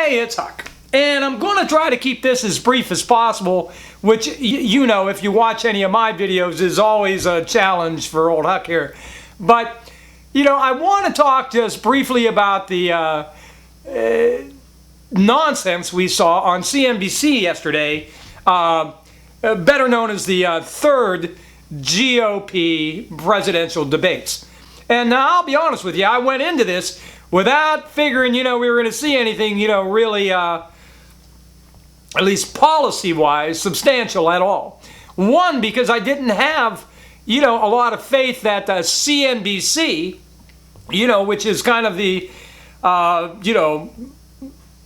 Hey, it's Huck. And I'm going to try to keep this as brief as possible, which, you know, if you watch any of my videos, is always a challenge for old Huck here. But, you know, I want to talk just briefly about the nonsense we saw on CNBC yesterday, better known as the third GOP presidential debates. And now, I'll be honest with you, I went into this without figuring, you know, we were going to see anything, you know, really, at least policy-wise, substantial at all. One, because I didn't have, you know, a lot of faith that CNBC, you know, which is kind of the, you know,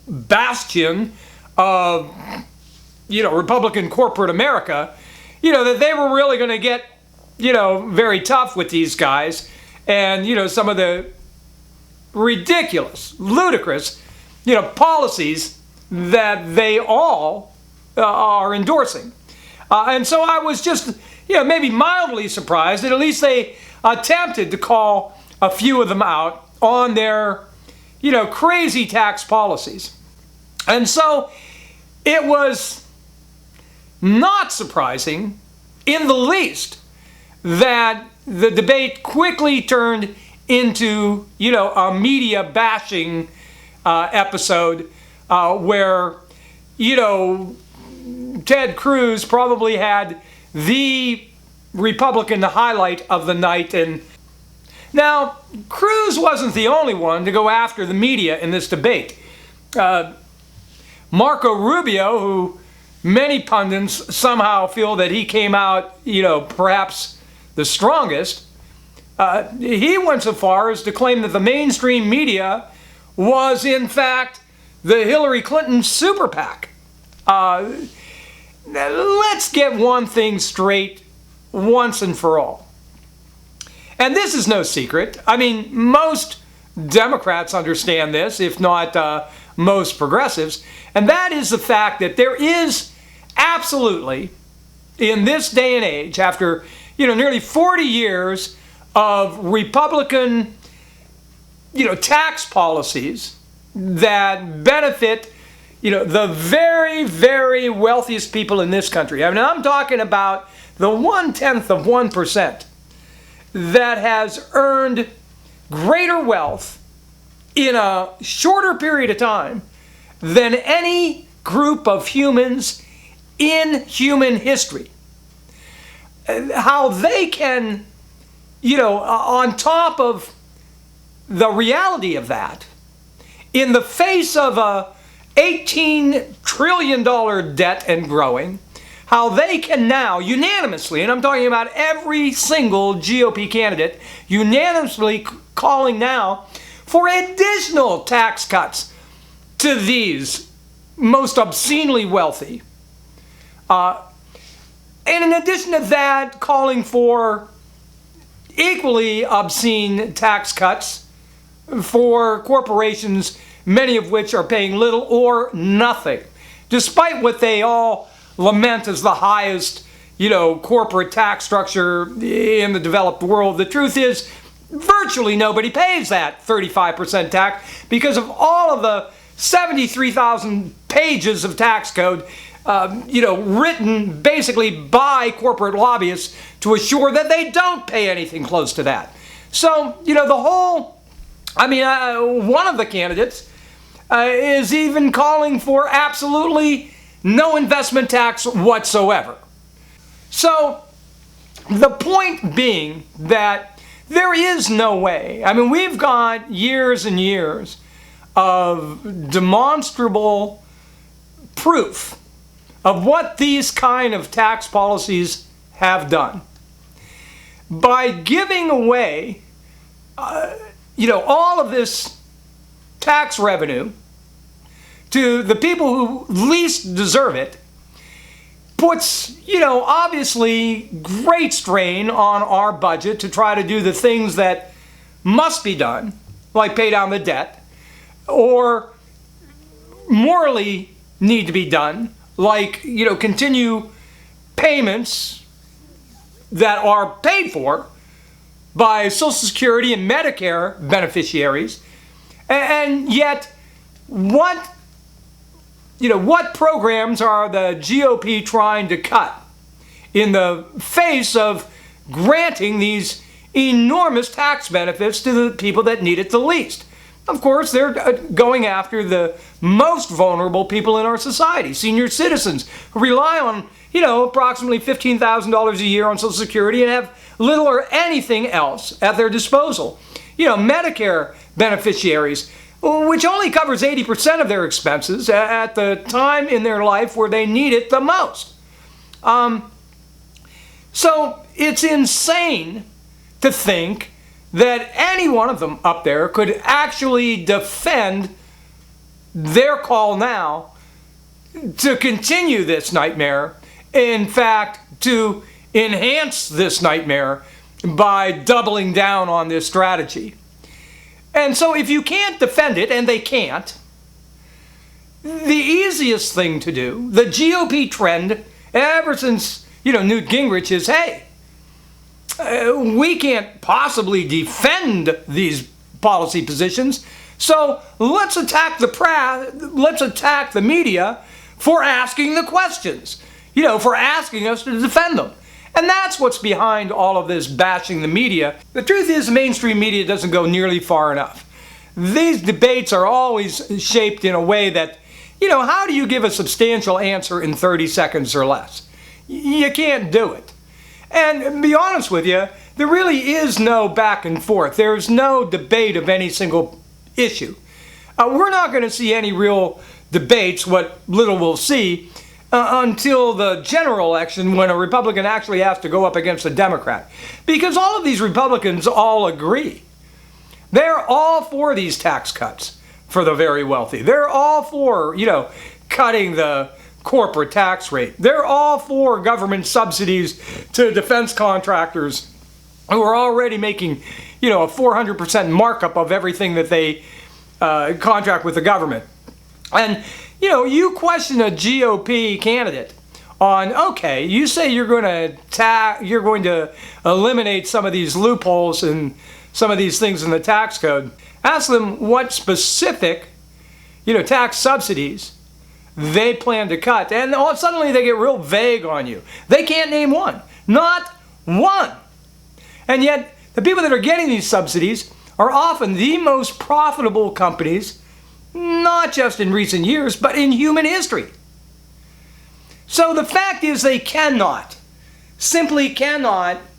bastion of, you know, Republican corporate America, you know, that they were really going to get, you know, very tough with these guys. And, you know, some of the ridiculous, ludicrous, you know, policies that they all are endorsing. And so I was just, you know, maybe mildly surprised that at least they attempted to call a few of them out on their, you know, crazy tax policies. And so it was not surprising in the least that the debate quickly turned into, you know, a media bashing episode where, you know, Ted Cruz probably had the Republican highlight of the night. And now, Cruz wasn't the only one to go after the media in this debate. Marco Rubio, who many pundits somehow feel that he came out, you know, perhaps the strongest, he went so far as to claim that the mainstream media was, in fact, the Hillary Clinton super PAC. Let's get one thing straight once and for all. And this is no secret. I mean, most Democrats understand this, if not most progressives. And that is the fact that there is absolutely, in this day and age, after, you know, nearly 40 years of Republican, you know, tax policies that benefit, you know, the very, very wealthiest people in this country. I mean, I'm talking about the 0.1% that has earned greater wealth in a shorter period of time than any group of humans in human history. How they can, you know, on top of the reality of that, in the face of a $18 trillion debt and growing, how they can now unanimously, and I'm talking about every single GOP candidate, unanimously calling now for additional tax cuts to these most obscenely wealthy. And in addition to that, calling for equally obscene tax cuts for corporations, many of which are paying little or nothing, despite what they all lament as the highest, you know, corporate tax structure in the developed world. The truth is, virtually nobody pays that 35% tax because of all of the 73,000 pages of tax code, you know, written basically by corporate lobbyists to assure that they don't pay anything close to that. So, you know, the whole, I mean, one of the candidates is even calling for absolutely no investment tax whatsoever. So, the point being that there is no way. I mean, we've got years and years of demonstrable proof of what these kind of tax policies have done. By giving away, you know, all of this tax revenue to the people who least deserve it, puts, you know, obviously great strain on our budget to try to do the things that must be done, like pay down the debt, or morally need to be done, like, you know, continue payments that are paid for by Social Security and Medicare beneficiaries. And yet, what what programs are the GOP trying to cut in the face of granting these enormous tax benefits to the people that need it the least? Of course, they're going after the most vulnerable people in our society, senior citizens who rely on, approximately $15,000 a year on Social Security and have little or anything else at their disposal. Medicare beneficiaries, which only covers 80% of their expenses at the time in their life where they need it the most. So it's insane to think that any one of them up there could actually defend their call now to continue this nightmare. In fact, to enhance this nightmare by doubling down on this strategy. And so if you can't defend it, and they can't, the easiest thing to do, the GOP trend ever since, Newt Gingrich is, hey, we can't possibly defend these policy positions, so let's attack the media for asking the questions, for asking us to defend them. And that's what's behind all of this bashing the media. The truth is, the mainstream media doesn't go nearly far enough. These debates are always shaped in a way that, how do you give a substantial answer in 30 seconds or less? You can't do it. And to be honest with you, there really is no back and forth. There's no debate of any single issue. We're not going to see any real debates, what little we'll see, until the general election, when a Republican actually has to go up against a Democrat. Because all of these Republicans all agree. They're all for these tax cuts for the very wealthy. They're all for, cutting the corporate tax rate. They're all for government subsidies to defense contractors who are already making, a 400% markup of everything that they contract with the government. And, you question a GOP candidate on, okay, you say you're going to eliminate some of these loopholes and some of these things in the tax code. Ask them what specific, tax subsidies they plan to cut. And suddenly they get real vague on you. They can't name one. Not one. And yet, the people that are getting these subsidies are often the most profitable companies, not just in recent years, but in human history. So the fact is, they simply cannot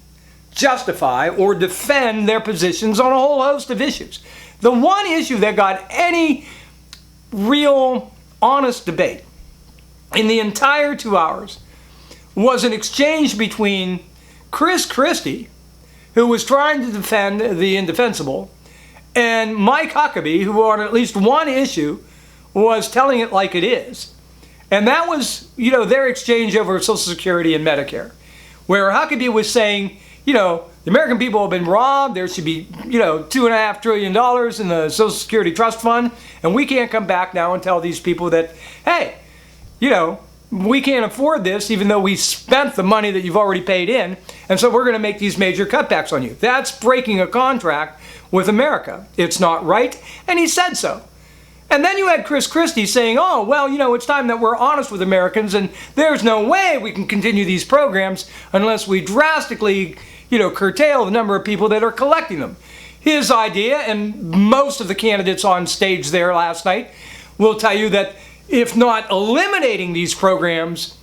justify or defend their positions on a whole host of issues. The one issue that got any real honest debate in the entire 2 hours was an exchange between Chris Christie, who was trying to defend the indefensible, and Mike Huckabee, who on at least one issue was telling it like it is. And that was, their exchange over Social Security and Medicare, where Huckabee was saying, the American people have been robbed. There should be, $2.5 trillion in the Social Security Trust Fund. And we can't come back now and tell these people that, hey, we can't afford this even though we spent the money that you've already paid in. And so we're going to make these major cutbacks on you. That's breaking a contract with America. It's not right. And he said so. And then you had Chris Christie saying, oh, well, it's time that we're honest with Americans, and there's no way we can continue these programs unless we drastically, curtail the number of people that are collecting them. His idea, and most of the candidates on stage there last night will tell you that if not eliminating these programs,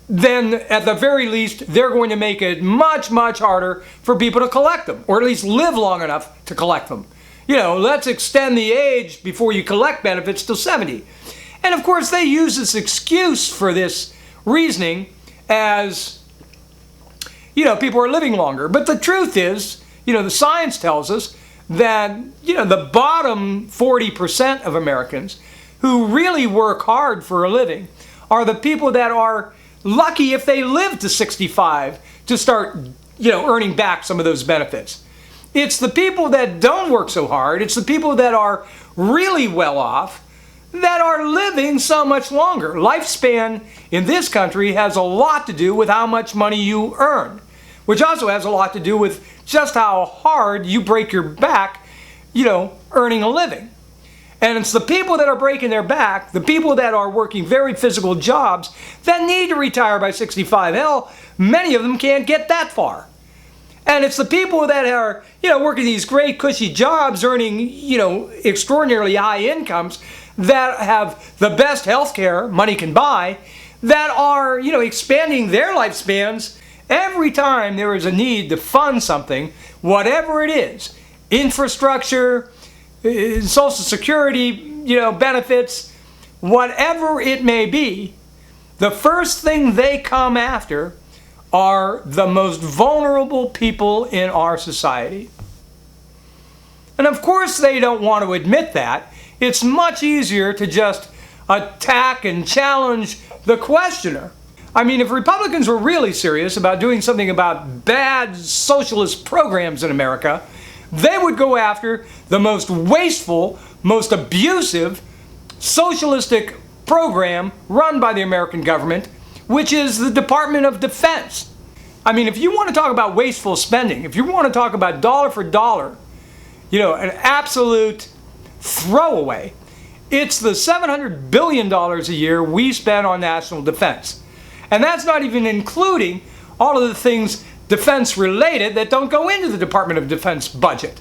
then at the very least, they're going to make it much, much harder for people to collect them, or at least live long enough to collect them. Let's extend the age before you collect benefits to 70. And of course, they use this excuse for this reasoning as, people are living longer. But the truth is, the science tells us that, the bottom 40% of Americans who really work hard for a living are the people that are lucky if they live to 65 to start, earning back some of those benefits. It's the people that don't work so hard, it's the people that are really well off, that are living so much longer. Lifespan in this country has a lot to do with how much money you earn, which also has a lot to do with just how hard you break your back, earning a living. And it's the people that are breaking their back, the people that are working very physical jobs, that need to retire by 65. Hell, many of them can't get that far. And it's the people that are, working these great cushy jobs, earning, extraordinarily high incomes, that have the best health care money can buy, that are, expanding their lifespans every time there is a need to fund something, whatever it is, infrastructure, Social Security, benefits, whatever it may be. The first thing they come after are the most vulnerable people in our society. And of course they don't want to admit that. It's much easier to just attack and challenge the questioner. I mean, if Republicans were really serious about doing something about bad socialist programs in America, they would go after the most wasteful, most abusive, socialistic program run by the American government, which is the Department of Defense. I mean, if you want to talk about wasteful spending, if you want to talk about dollar for dollar, an absolute throwaway, it's the $700 billion a year we spend on national defense. And that's not even including all of the things defense related that don't go into the Department of Defense budget.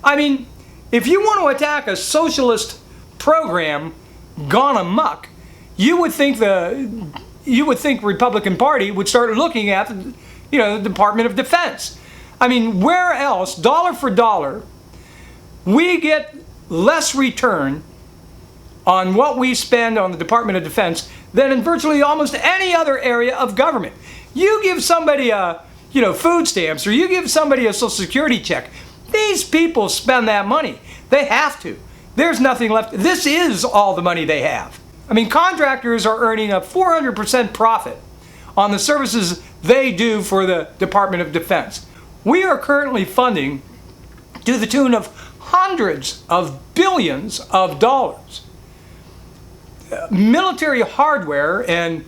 I mean, if you want to attack a socialist program gone amok, you would think Republican Party would start looking at the Department of Defense. I mean, where else, dollar for dollar, we get less return on what we spend on the Department of Defense than in virtually almost any other area of government. You give somebody a food stamps, or you give somebody a Social Security check, these people spend that money. They have to. There's nothing left. This is all the money they have. I mean, contractors are earning a 400% profit on the services they do for the Department of Defense. We are currently funding to the tune of hundreds of billions of dollars military hardware and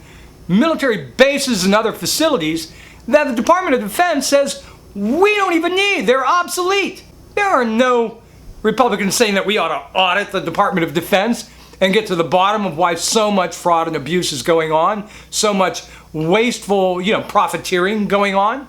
military bases and other facilities that the Department of Defense says we don't even need. They're obsolete. There are no Republicans saying that we ought to audit the Department of Defense and get to the bottom of why so much fraud and abuse is going on, so much wasteful, profiteering going on.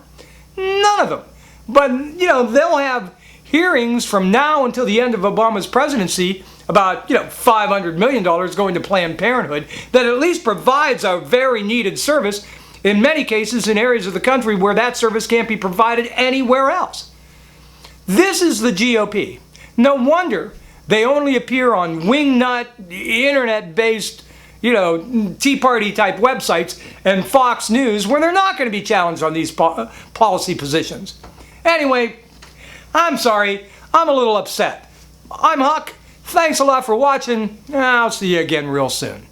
None of them. But, they'll have hearings from now until the end of Obama's presidency about, $500 million going to Planned Parenthood that at least provides a very needed service, in many cases in areas of the country where that service can't be provided anywhere else. This is the GOP. No wonder they only appear on wingnut, internet-based, Tea Party type websites and Fox News where they're not going to be challenged on these policy positions. Anyway, I'm sorry. I'm a little upset. I'm Huck. Thanks a lot for watching. I'll see you again real soon.